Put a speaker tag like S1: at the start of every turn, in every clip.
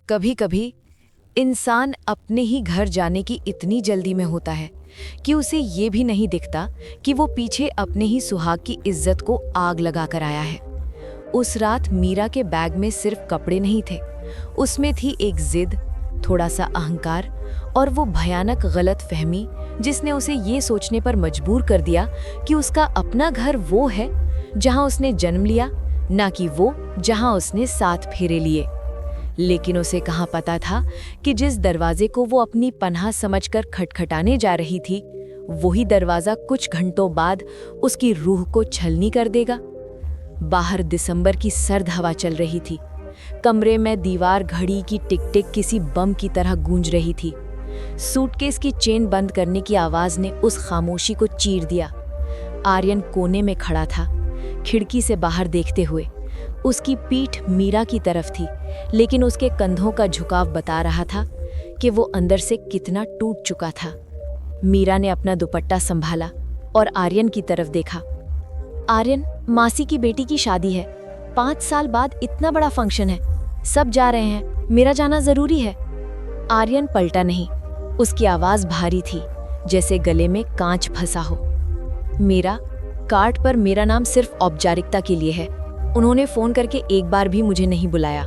S1: कभी कभी इंसान अपने ही घर जाने की इतनी जल्दी में होता है कि उसे ये भी नहीं दिखता कि वो पीछे अपने ही सुहाग की इज्जत को आग लगा कर आया है। उस रात मीरा के बैग में सिर्फ कपड़े नहीं थे, उसमें थी एक जिद, थोड़ा सा अहंकार और वो भयानक गलत फहमी जिसने उसे ये सोचने पर मजबूर कर दिया कि उसका अपना घर वो है जहां उसने जन्म लिया, ना कि वो जहां उसने 7 फेरे लिए। लेकिन उसे कहाँ पता था कि जिस दरवाजे को वो अपनी पनाह समझकर खटखटाने जा रही थी, वही दरवाजा कुछ घंटों बाद उसकी रूह को छलनी कर देगा। बाहर दिसंबर की सर्द हवा चल रही थी। कमरे में दीवार घड़ी की टिक टिक किसी बम की तरह गूंज रही थी। सूटकेस की चेन बंद करने की आवाज ने उस खामोशी को चीर दिया। आर्यन कोने में खड़ा था, खिड़की से बाहर देखते हुए। उसकी पीठ मीरा की तरफ थी, लेकिन उसके कंधों का झुकाव बता रहा था कि वो अंदर से कितना टूट चुका था। मीरा ने अपना दुपट्टा संभाला और आर्यन की तरफ देखा। आर्यन, मासी की बेटी की शादी है। 5 साल बाद इतना बड़ा फंक्शन है, सब जा रहे हैं, मेरा जाना जरूरी है। आर्यन पलटा नहीं। उसकी आवाज भारी थी, जैसे गले में कांच फंसा हो। मीरा, कार्ड पर मेरा नाम सिर्फ औपचारिकता के लिए है। उन्होंने फोन करके एक बार भी मुझे नहीं बुलाया।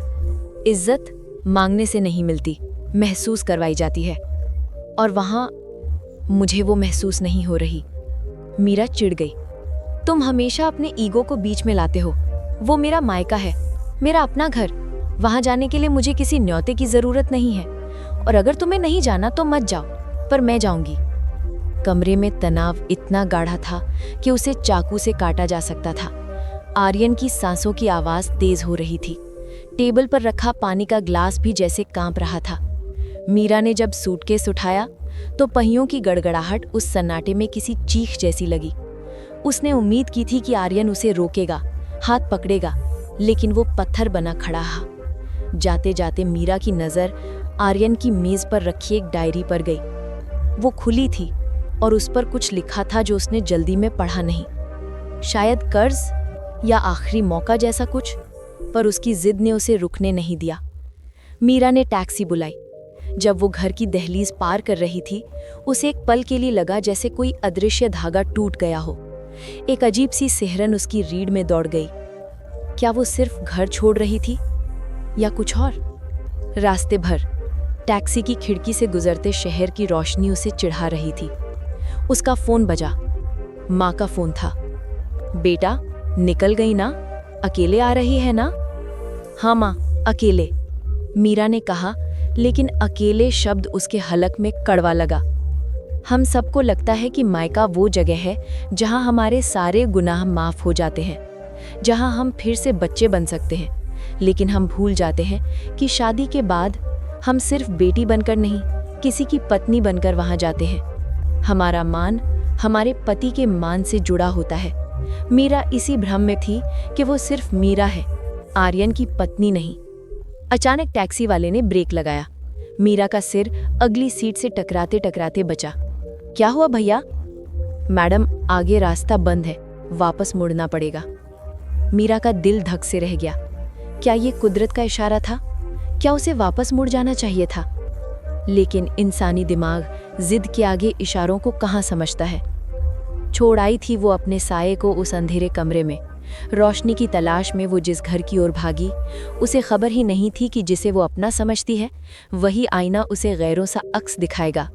S1: इज्जत मांगने से नहीं मिलती, महसूस करवाई जाती है, और वहां मुझे वो महसूस नहीं हो रही। मीरा चिढ़ गई। तुम हमेशा अपने ईगो को बीच में लाते हो। वो मेरा मायका है, मेरा अपना घर। वहां जाने के लिए मुझे किसी न्योते की जरूरत नहीं है, और अगर तुम्हें नहीं जाना तो मत जाओ, पर मैं जाऊंगी। कमरे में तनाव इतना गाढ़ा था कि उसे चाकू से काटा जा सकता था। आर्यन की सांसों की आवाज तेज हो रही थी। टेबल पर रखा पानी का ग्लास भी जैसे कांप रहा था। मीरा ने जब सूटकेस उठाया तो पहियों की गड़गड़ाहट उस सन्नाटे में किसी चीख जैसी लगी। उसने उम्मीद की थी कि आर्यन उसे रोकेगा, हाथ पकड़ेगा, लेकिन वो पत्थर बना खड़ा रहा। जाते जाते मीरा की नजर आर्यन की मेज पर रखी एक डायरी पर गई। वो खुली थी और उस पर कुछ लिखा था जो उसने जल्दी में पढ़ा नहीं। शायद कर्ज या आखिरी मौका जैसा कुछ, पर उसकी जिद ने उसे रुकने नहीं दिया। मीरा ने टैक्सी बुलाई। जब वो घर की दहलीज पार कर रही थी, उसे एक पल के लिए लगा जैसे कोई अदृश्य धागा टूट गया हो। एक अजीब सी सिहरन उसकी रीढ़ में दौड़ गई। क्या वो सिर्फ घर छोड़ रही थी या कुछ और? रास्ते भर टैक्सी की खिड़की से गुजरते शहर की रोशनी उसे चिढ़ा रही थी। उसका फोन बजा। माँ का फोन था। बेटा, निकल गई ना? अकेले आ रही है ना? हाँ माँ, अकेले, मीरा ने कहा, लेकिन अकेले शब्द उसके हलक में कड़वा लगा। हम सबको लगता है कि मायका वो जगह है जहाँ हमारे सारे गुनाह माफ हो जाते हैं, जहाँ हम फिर से बच्चे बन सकते हैं। लेकिन हम भूल जाते हैं कि शादी के बाद हम सिर्फ बेटी बनकर नहीं, किसी की पत्नी बनकर वहाँ जाते हैं। हमारा मान हमारे पति के मान से जुड़ा होता है। मीरा इसी भ्रम में थी कि वो सिर्फ मीरा है, आर्यन की पत्नी नहीं। अचानक टैक्सी वाले ने ब्रेक लगाया। मीरा का सिर अगली सीट से टकराते टकराते बचा। क्या हुआ भैया? मैडम, आगे रास्ता बंद है, वापस मुड़ना पड़ेगा। मीरा का दिल धक से रह गया। क्या ये कुदरत का इशारा था? क्या उसे वापस मुड़ जाना चाहिए था? लेकिन इंसानी दिमाग जिद के आगे इशारों को कहाँ समझता है। छोड़ आई थी वो अपने साये को उस अंधेरे कमरे में। रोशनी की तलाश में वो जिस घर की ओर भागी, उसे खबर ही नहीं थी कि जिसे वो अपना समझती है, वही आईना उसे गैरों सा अक्स दिखाएगा।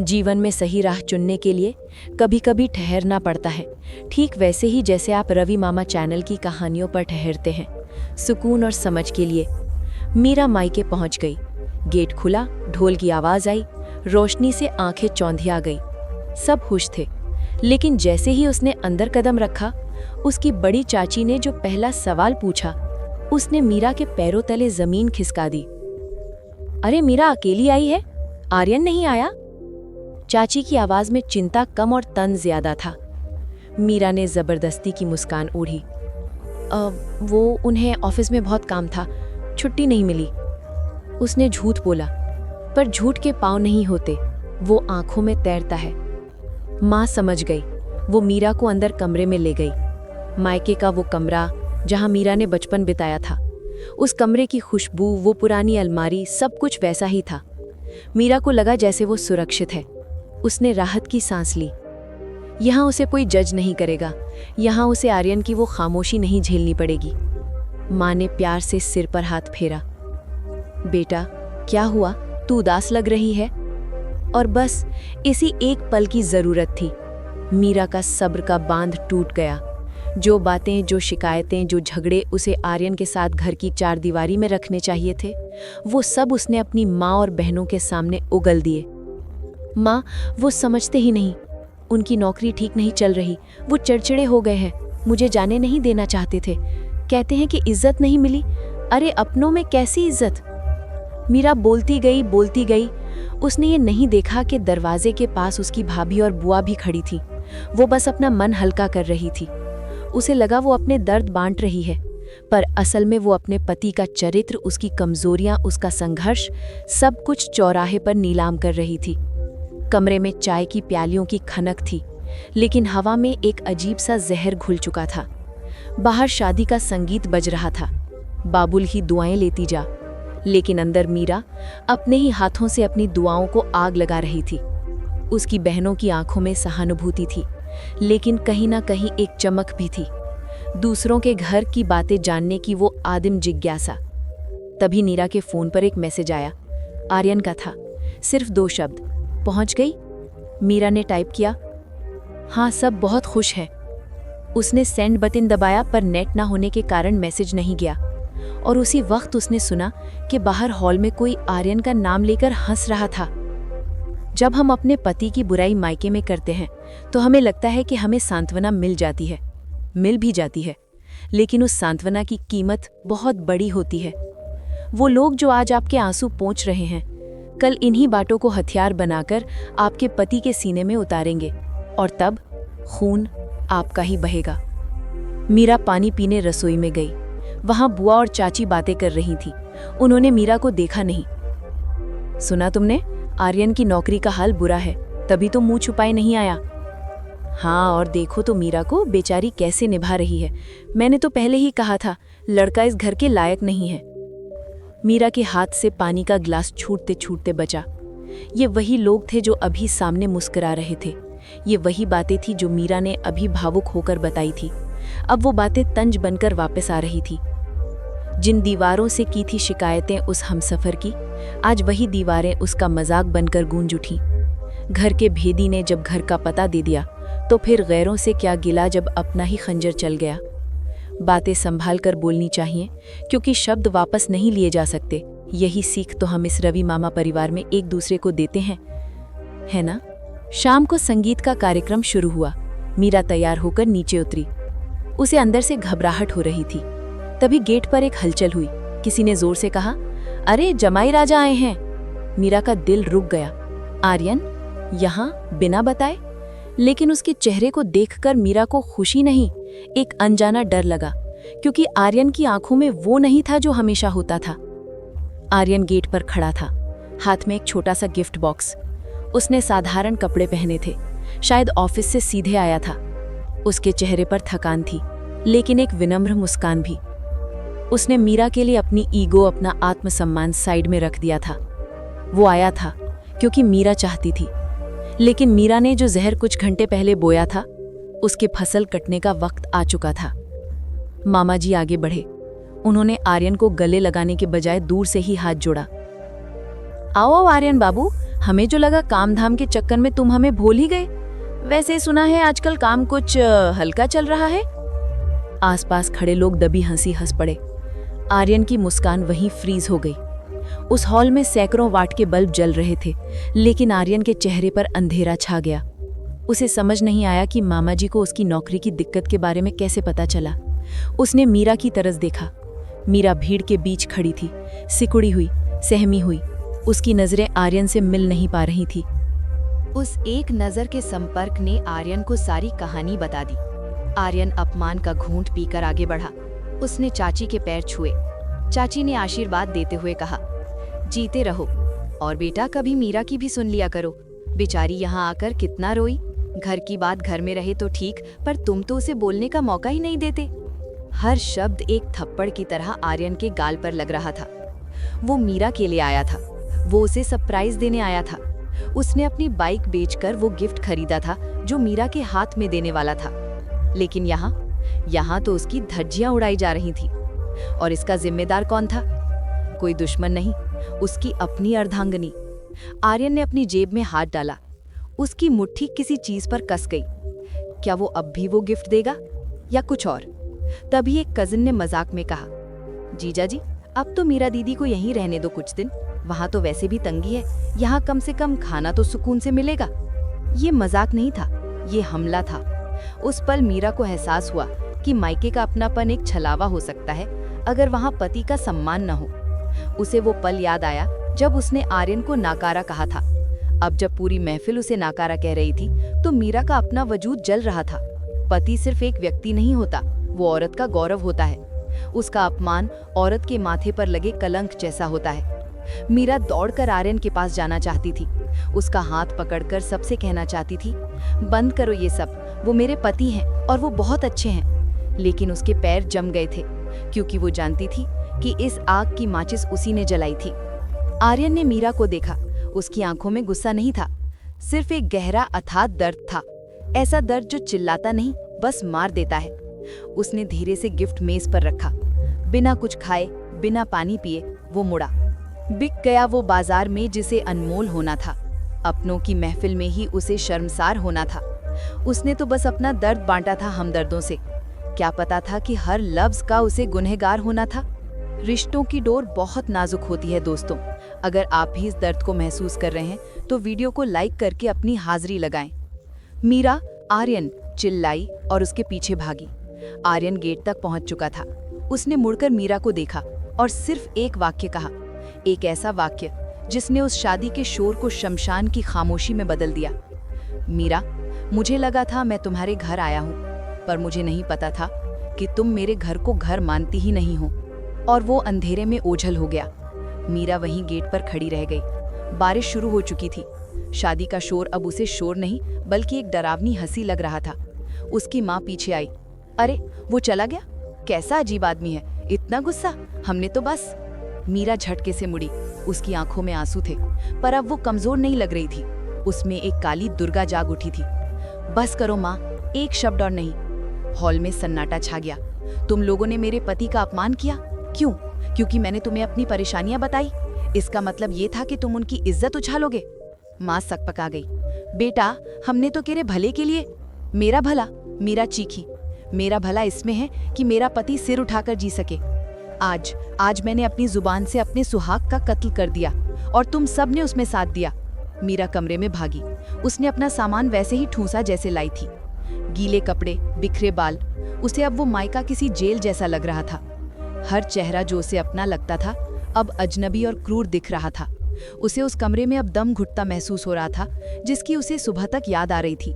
S1: जीवन में सही राह चुनने के लिए कभी कभी ठहरना पड़ता है, ठीक वैसे ही जैसे आप रवि मामा चैनल की कहानियों पर ठहरते हैं, सुकून और समझ के लिए। मीरा मायके पहुंच गई। गेट खुला, ढोल की आवाज आई, रोशनी से आंखें चौंधिया गई। सब खुश थे, लेकिन जैसे ही उसने अंदर कदम रखा, उसकी बड़ी चाची ने जो पहला सवाल पूछा, उसने मीरा के पैरों तले जमीन खिसका दी। अरे मीरा अकेली आई है? आर्यन नहीं आया? चाची की आवाज में चिंता कम और तन ज्यादा था। मीरा ने जबरदस्ती की मुस्कान ओढ़ी। वो उन्हें ऑफिस में बहुत काम था, छुट्टी नहीं मिली। उसने झूठ बोला, पर झूठ के पाँव नहीं होते, वो आंखों में तैरता है। माँ समझ गई। वो मीरा को अंदर कमरे में ले गई। मायके का वो कमरा जहाँ मीरा ने बचपन बिताया था। उस कमरे की खुशबू, वो पुरानी अलमारी, सब कुछ वैसा ही था। मीरा को लगा जैसे वो सुरक्षित है। उसने राहत की सांस ली। यहाँ उसे कोई जज नहीं करेगा, यहाँ उसे आर्यन की वो खामोशी नहीं झेलनी पड़ेगी। माँ ने प्यार से सिर पर हाथ फेरा। बेटा, क्या हुआ? तू उदास लग रही है। और बस इसी एक पल की जरूरत थी। मीरा का सब्र का बांध टूट गया। जो बातें, जो शिकायतें, जो झगड़े उसे आर्यन के साथ घर की चारदीवारी में रखने चाहिए थे, वो सब उसने अपनी माँ और बहनों के सामने उगल दिए। माँ, वो समझते ही नहीं। उनकी नौकरी ठीक नहीं चल रही, वो चिड़चिड़े हो गए हैं, मुझे जाने नहीं देना चाहते थे। कहते हैं कि इज्जत नहीं मिली। अरे अपनों में कैसी इज्जत? मीरा बोलती गई। उसने ये नहीं देखा कि दरवाजे के पास उसकी भाभी और बुआ भी खड़ी थी। वो बस अपना मन हल्का कर रही थी। उसे लगा वो अपने दर्द बांट रही है, पर असल में वो अपने पति का चरित्र, उसकी कमजोरियां, उसका संघर्ष, सब कुछ चौराहे पर नीलाम कर रही थी। कमरे में चाय की प्यालियों की खनक थी, लेकिन हवा में एक अजीब सा जहर घुल चुका था। बाहर शादी का संगीत बज रहा था, बाबुल ही दुआएं लेती जा, लेकिन अंदर मीरा अपने ही हाथों से अपनी दुआओं को आग लगा रही थी। उसकी बहनों की आंखों में सहानुभूति थी, लेकिन कहीं ना कहीं एक चमक भी थी, दूसरों के घर की बातें जानने की वो आदिम जिज्ञासा। तभी नीरा के फोन पर एक मैसेज आया। आर्यन का था, सिर्फ 2 शब्द। पहुंच गई? मीरा ने टाइप किया। हाँ, सब बहुत खुश है। उसने सेंड बटन दबाया, पर नेट ना होने के कारण मैसेज नहीं गया। और उसी वक्त उसने सुना कि बाहर हॉल में कोई आर्यन का नाम लेकर हंस रहा था। जब हम अपने पति की बुराई मायके में करते हैं तो हमें लगता है कि हमें सांत्वना मिल भी जाती है, लेकिन उस सांत्वना की कीमत बहुत बड़ी होती है। वो लोग जो आज आपके आंसू पोंछ रहे हैं, कल इन्हीं बातों को हथियार बनाकर आपके पति के सीने में उतारेंगे, और तब खून आपका ही बहेगा। मीरा पानी पीने रसोई में गई। वहां बुआ और चाची बातें कर रही थी। उन्होंने मीरा को देखा नहीं। सुना तुमने? आर्यन की नौकरी का हाल बुरा है, तभी तो मुंह छुपाए नहीं आया। हाँ, और देखो तो मीरा को बेचारी कैसे निभा रही है। मैंने तो पहले ही कहा था, लड़का इस घर के लायक नहीं है। मीरा के हाथ से पानी का गिलास छूटते छूटते बचा। ये वही लोग थे जो अभी सामने मुस्कुरा रहे थे। ये वही बातें थी जो मीरा ने अभी भावुक होकर बताई थी। अब वो बातें तंज बनकर वापस आ रही थी। जिन दीवारों से की थी शिकायतें उस हमसफर की, आज वही दीवारें उसका मजाक बनकर गूंज उठी। घर के भेदी ने जब घर का पता दे दिया, तो फिर गैरों से क्या गिला जब अपना ही खंजर चल गया। बातें संभाल कर बोलनी चाहिए, क्योंकि शब्द वापस नहीं लिए जा सकते। यही सीख तो हम इस रवि मामा परिवार में एक दूसरे को देते हैं, है ना? शाम को संगीत का कार्यक्रम शुरू हुआ। मीरा तैयार होकर नीचे उतरी। उसे अंदर से घबराहट हो रही थी। तभी गेट पर एक हलचल हुई। किसी ने जोर से कहा, अरे जमाई राजा आए हैं। मीरा का दिल रुक गया। आर्यन यहाँ बिना बताए? लेकिन उसके चेहरे को देखकर मीरा को खुशी नहीं, एक अनजाना डर लगा, क्योंकि आर्यन की आंखों में वो नहीं था जो हमेशा होता था। आर्यन गेट पर खड़ा था, हाथ में एक छोटा सा गिफ्ट बॉक्स। उसने साधारण कपड़े पहने थे, शायद ऑफिस से सीधे आया था। उसके चेहरे पर थकान थी, लेकिन एक विनम्र मुस्कान भी। उसने मीरा के लिए अपनी ईगो, अपना आत्मसम्मान साइड में रख दिया था। वो आया था क्योंकि मीरा चाहती थी, लेकिन मीरा ने जो जहर कुछ घंटे पहले बोया था, उसके फसल कटने का वक्त आ चुका था। मामा जी आगे बढ़े। उन्होंने आर्यन को गले लगाने के बजाय दूर से ही हाथ जोड़ा। आओ आओ आर्यन बाबू, हमें जो लगा काम धाम के चक्कर में तुम हमें भूल ही गए। वैसे सुना है आजकल काम कुछ हल्का चल रहा है। आसपास खड़े लोग दबी हंसी हंस पड़े। आर्यन की मुस्कान वहीं फ्रीज हो गई। उस हॉल में सैकड़ों वाट के बल्ब जल रहे थे, लेकिन आर्यन के चेहरे पर अंधेरा छा गया। उसे समझ नहीं आया कि मामा जी को उसकी नौकरी की दिक्कत के बारे में कैसे पता चला। उसने मीरा की तरफ देखा। मीरा भीड़ के बीच खड़ी थी, सिकुड़ी हुई, सहमी हुई। उसकी नजरें आर्यन से मिल नहीं पा रही थी।
S2: उस एक नजर के संपर्क ने आर्यन को सारी कहानी बता दी। आर्यन अपमान का घूंट पीकर आगे बढ़ा। उसने चाची के पैर छुए। चाची ने आशीर्वाद देते हुए कहा, जीते रहो, और बेटा कभी मीरा की भी सुन लिया करो। बेचारी यहाँ आकर कितना रोई। घर की बात घर में रहे तो ठीक, पर तुम तो उसे बोलने का मौका ही नहीं देते। हर शब्द एक थप्पड़ की तरह आर्यन के गाल पर लग रहा था। वो मीरा के लिए आया था, वो उसे सरप्राइज देने आया था। उसने अपनी बाइक बेचकर वो गिफ्ट खरीदा था जो मीरा के हाथ में देने वाला था। लेकिन यहाँ तो उसकी धज्जियां उड़ाई जा रही थी। और इसका जिम्मेदार कौन था? कोई दुश्मन नहीं, उसकी अपनी अर्धांगिनी। आर्यन ने अपनी जेब में हाथ डाला। उसकी मुट्ठी किसी चीज पर कस गई। क्या वो अब भी वो गिफ्ट देगा या कुछ और? तभी एक कजिन ने मजाक में कहा, जीजा जी, अब तो मीरा दीदी को यहीं रहने दो कुछ दिन, वहां तो वैसे भी तंगी है, यहाँ कम से कम खाना तो सुकून से मिलेगा। ये मजाक नहीं था, ये हमला था। उस पल मीरा को एहसास हुआ कि मायके का अपनापन एक छलावा हो सकता है अगर वहां पति का सम्मान न हो। उसे वो पल याद आया जब उसने आर्यन को नाकारा कहा था। अब जब पूरी महफिल उसे नाकारा कह रही थी तो मीरा का अपना वजूद जल रहा था। पति सिर्फ एक व्यक्ति नहीं होता, वो औरत का गौरव होता है। उसका अपमान औरत के माथे पर लगे कलंक जैसा होता है। मीरा दौड़कर आर्यन के पास जाना चाहती थी, उसका हाथ पकड़कर सबसे कहना चाहती थी, बंद करो ये सब, वो मेरे पति हैं और वो बहुत अच्छे हैं। लेकिन उसके पैर जम गए थे, क्योंकि वो जानती थी कि इस आग की माचिस उसी ने जलाई थी। आर्यन ने मीरा को देखा। उसकी आंखों में गुस्सा नहीं था, सिर्फ एक गहरा अथाह दर्द था। ऐसा दर्द जो चिल्लाता नहीं, बस मार देता है। उसने धीरे से गिफ्ट मेज पर रखा। बिना कुछ खाए, बिना पानी पिए वो मुड़ा। बिक गया वो बाजार में जिसे अनमोल होना था। अपनों की महफिल में ही उसे शर्मसार होना था। उसने तो बस अपना दर्द बांटा था हमदर्दों से। क्या पता था कि हर लफ्ज का उसे गुनहगार होना था। रिश्तों की डोर बहुत नाजुक होती है दोस्तों। अगर आप भी इस दर्द को महसूस कर रहे हैं तो वीडियो को लाइक करके अपनी हाजिरी लगाएं। मीरा आर्यन चिल्लाई और उसके पीछे भागी। आर्यन गेट तक पहुंच चुका था। उसने मुड़कर मीरा को देखा और सिर्फ एक वाक्य कहा, एक ऐसा वाक्य जिसने उस शादी के शोर को शमशान की खामोशी में बदल दिया। मीरा, मुझे लगा था मैं तुम्हारे घर आया हूँ, पर मुझे नहीं पता था कि तुम मेरे घर को घर मानती ही नहीं हो। और वो अंधेरे में ओझल हो गया। मीरा वहीं गेट पर खड़ी रह गई। बारिश शुरू हो चुकी थी। शादी का शोर अब उसे शोर नहीं बल्कि एक डरावनी हंसी लग रहा था। उसकी माँ पीछे आई। अरे वो चला गया? कैसा अजीब आदमी है, इतना गुस्सा, हमने तो बस। मीरा झटके से मुड़ी। उसकी आंखों में आंसू थे, पर अब वो कमजोर नहीं लग रही थी। उसमें एक काली दुर्गा जाग उठी थी। बस करो माँ, एक शब्द और नहीं। हॉल में सन्नाटा छा गया। तुम लोगों ने मेरे पति का अपमान किया। क्यों? क्योंकि मैंने तुम्हें अपनी परेशानियां बताई। इसका मतलब ये था कि तुम उनकी इज्जत उछालोगे। माँ सकपका गई। बेटा, हमने तो तेरे भले के लिए। मेरा भला? मीरा चीखी। मेरा भला इसमें है कि मेरा पति सिर उठाकर जी सके। आज मैंने अपनी जुबान से अपने सुहाग का कत्ल कर दिया और तुम सब ने उसमें साथ दिया। मीरा कमरे में भागी। उसने अपना सामान वैसे ही ठूंसा जैसे लाई थी। गीले कपड़े, बिखरे बाल, उसे अब वो मायका किसी जेल जैसा लग रहा था। हर चेहरा जो उसे अपना लगता था अब अजनबी और क्रूर दिख रहा था। उसे उस कमरे में अब दम घुटता महसूस हो रहा था जिसकी उसे सुबह तक याद आ रही थी।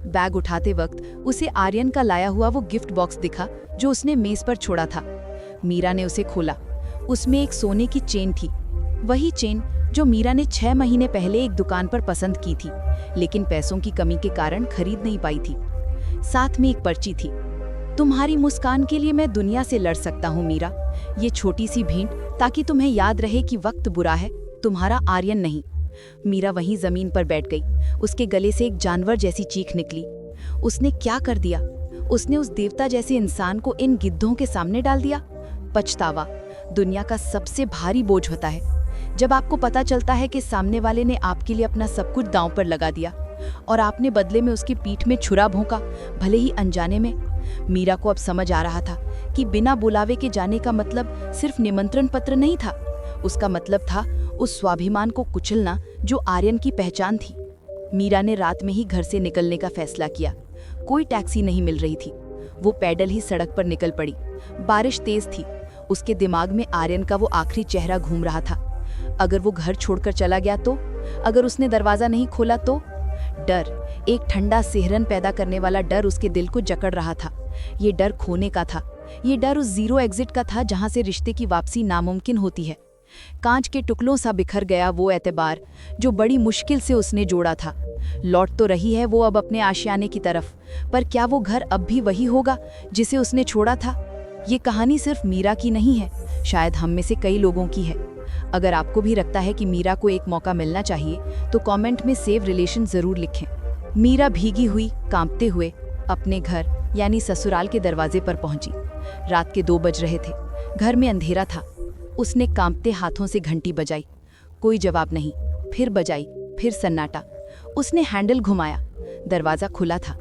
S2: बैग उठाते वक्त उसे आर्यन का लाया हुआ वो गिफ्ट बॉक्स दिखा जो उसने मेज पर छोड़ा था। मीरा ने उसे खोला। उसमें एक सोने की चेन थी, वही चेन जो मीरा ने 6 महीने पहले एक दुकान पर पसंद की थी, लेकिन पैसों की कमी के कारण खरीद नहीं पाई थी। साथ में एक पर्ची थी। तुम्हारी मुस्कान के लिए मैं दुनिया से लड़ सकता हूँ मीरा, ये छोटी सी भेंट ताकि तुम्हें याद रहे कि वक्त बुरा है, तुम्हारा आर्यन नहीं। मीरा वहीं जमीन पर बैठ गई। उसके गले से एक जानवर जैसी चीख निकली। उसने क्या कर दिया? उसने उस देवता जैसे इंसान को इन गिद्धों के सामने डाल दिया। पछतावा दुनिया का सबसे भारी बोझ होता है। जब आपको पता चलता है कि सामने वाले ने आपके लिए अपना सब कुछ दांव पर लगा दिया और आपने बदले में उसकी पीठ में छुरा भोंका, भले ही अनजाने में। मीरा को अब समझ आ रहा था कि बिना बुलावे के जाने का मतलब सिर्फ निमंत्रण पत्र नहीं था। उसका मतलब था उस स्वाभिमान को कुचलना जो आर्यन की पहचान थी। मीरा ने रात में ही घर से निकलने का फैसला किया। कोई टैक्सी नहीं मिल रही थी। वो पैदल ही सड़क पर निकल पड़ी। बारिश तेज थी। उसके दिमाग में आर्यन का वो आखिरी चेहरा घूम रहा था। अगर वो घर छोड़कर चला गया तो? अगर उसने दरवाजा नहीं खोला तो? डर, एक ठंडा सिहरन पैदा करने वाला डर उसके दिल को जकड़ रहा था। ये डर खोने का था। ये डर उस जीरो एग्जिट का था जहां से रिश्ते की वापसी नामुमकिन होती है। कांच के टुकड़ों सा बिखर गया वो एतबार जो बड़ी मुश्किल से उसने जोड़ा था। लौट तो रही है वो अब अपने आशियाने की तरफ, पर क्या वो घर अब भी वही होगा जिसे उसने छोड़ा था?
S1: ये कहानी सिर्फ मीरा की नहीं है, शायद हम में से कई लोगों की है। अगर आपको भी लगता है कि मीरा को एक मौका मिलना चाहिए तो कमेंट में सेव रिलेशन जरूर लिखें। मीरा भीगी हुई, कांपते हुए अपने घर यानी ससुराल के दरवाजे पर पहुंची। रात के 2 बज रहे थे, घर में अंधेरा था। उसने कांपते हाथों से घंटी बजाई, कोई जवाब नहीं। फिर बजाई, फिर सन्नाटा। उसने हैंडल घुमाया, दरवाज़ा खुला था।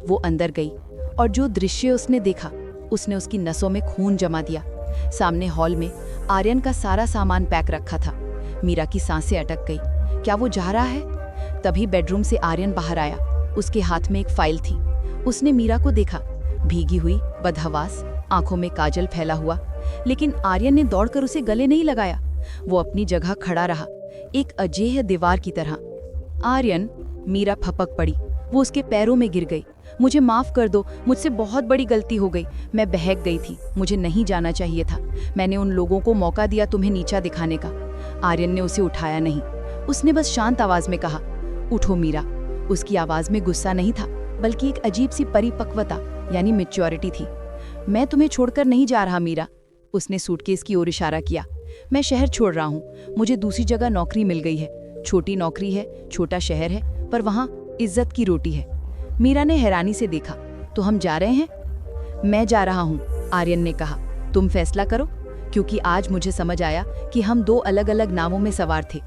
S1: वो अंदर गई और जो दृश्य उसने देखा उसने उसकी नसों में खून जमा दिया। सामने हॉल में आर्यन का सारा सामान पैक रखा था। मीरा की सांसें अटक गई। क्या वो जा रहा है? तभी बेडरूम से आर्यन बाहर आया। उसके हाथ में एक फाइल थी। उसने मीरा को देखा, भीगी हुई, बदहवास, आंखों में काजल फैला हुआ। लेकिन आर्यन ने दौड़कर उसे गले नहीं लगाया। वो अपनी जगह खड़ा रहा, एक अजेय दीवार की तरह। आर्यन, मीरा फपक पड़ी। वो उसके पैरों में गिर गई। मुझे माफ कर दो, मुझसे बहुत बड़ी गलती हो गई। मैं बहक गई थी, मुझे नहीं जाना चाहिए था। मैंने उन लोगों को मौका दिया तुम्हें नीचा दिखाने का। आर्यन ने उसे उठाया नहीं, उसने बस शांत आवाज में कहा, उठो मीरा। उसकी आवाज में गुस्सा नहीं था, बल्कि एक अजीब सी परिपक्वता यानी मैच्योरिटी थी। मैं तुम्हें छोड़कर नहीं जा रहा मीरा। उसने सूटकेस की ओर इशारा किया। मैं शहर छोड़ रहा हूँ, मुझे दूसरी जगह नौकरी मिल गई है। छोटी नौकरी है, छोटा शहर है, पर वहाँ इज्जत की रोटी है। मीरा ने हैरानी से देखा। तो हम जा रहे हैं? मैं जा रहा हूँ, आर्यन ने कहा। तुम फैसला करो, क्योंकि आज मुझे समझ आया कि हम 2 अलग अलग नावों में सवार थे।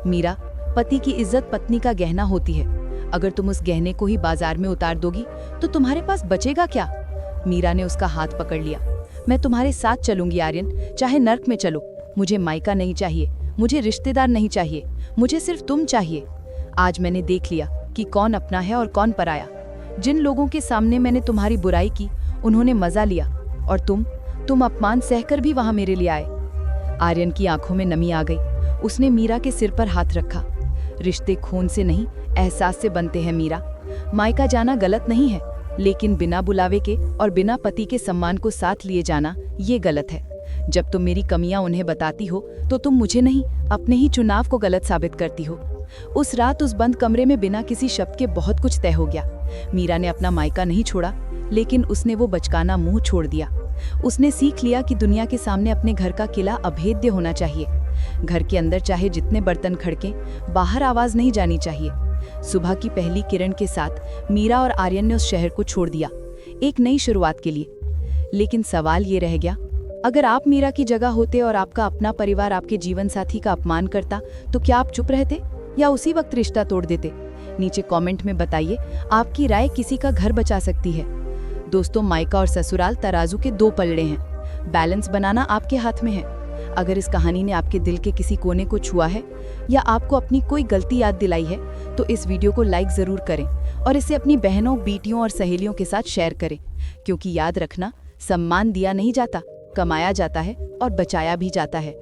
S1: मीरा, पति की इज्जत पत्नी का गहना होती है। अगर तुम उस गहने को ही बाजार में उतार दोगी तो तुम्हारे पास बचेगा क्या? मीरा ने उसका हाथ पकड़ लिया। मैं तुम्हारे साथ चलूंगी आर्यन, चाहे नर्क में चलो। मुझे मायका नहीं चाहिए, मुझे रिश्तेदार नहीं चाहिए, मुझे सिर्फ तुम चाहिए। आज मैंने देख लिया कि कौन अपना है और कौन पराया। जिन लोगों के सामने मैंने तुम्हारी बुराई की, उन्होंने मजा लिया, और तुम अपमान सहकर भी वहां मेरे लिए आए। आर्यन की आंखों में नमी आ गई। उसने मीरा के सिर पर हाथ रखा। रिश्ते खून से नहीं, एहसास से बनते हैं मीरा। मायका जाना गलत नहीं है, लेकिन बिना बुलावे के और बिना पति के सम्मान को साथ लिए जाना ये गलत है। जब तुम मेरी कमियां उन्हें बताती हो तो तुम मुझे नहीं, अपने ही चुनाव को गलत साबित करती हो। उस रात उस बंद कमरे में बिना किसी शब्द के बहुत कुछ तय हो गया। मीरा ने अपना मायका नहीं छोड़ा, लेकिन उसने वो बचकाना मुंह छोड़ दिया। उसने सीख लिया कि दुनिया के सामने अपने घर का किला अभेद्य होना चाहिए। घर के अंदर चाहे जितने बर्तन खड़कें, बाहर आवाज नहीं जानी चाहिए। सुबह की पहली किरण के साथ मीरा और आर्यन ने उस शहर को छोड़ दिया, एक नई शुरुआत के लिए। लेकिन सवाल ये रह गया, अगर आप मीरा की जगह होते और आपका अपना परिवार आपके जीवन साथी का अपमान करता, तो क्या आप चुप रहते या उसी वक्त रिश्ता तोड़ देते? नीचे कमेंट में बताइए, आपकी राय किसी का घर बचा सकती है। दोस्तों, मायका और ससुराल तराजू के 2 पलड़े हैं। बैलेंस बनाना आपके हाथ में है। अगर इस कहानी ने आपके दिल के किसी कोने को छुआ है या आपको अपनी कोई गलती याद दिलाई है, तो इस वीडियो को लाइक ज़रूर करें और इसे अपनी बहनों, बेटियों और सहेलियों के साथ शेयर करें। क्योंकि याद रखना, सम्मान दिया नहीं जाता, कमाया जाता है और बचाया भी जाता है।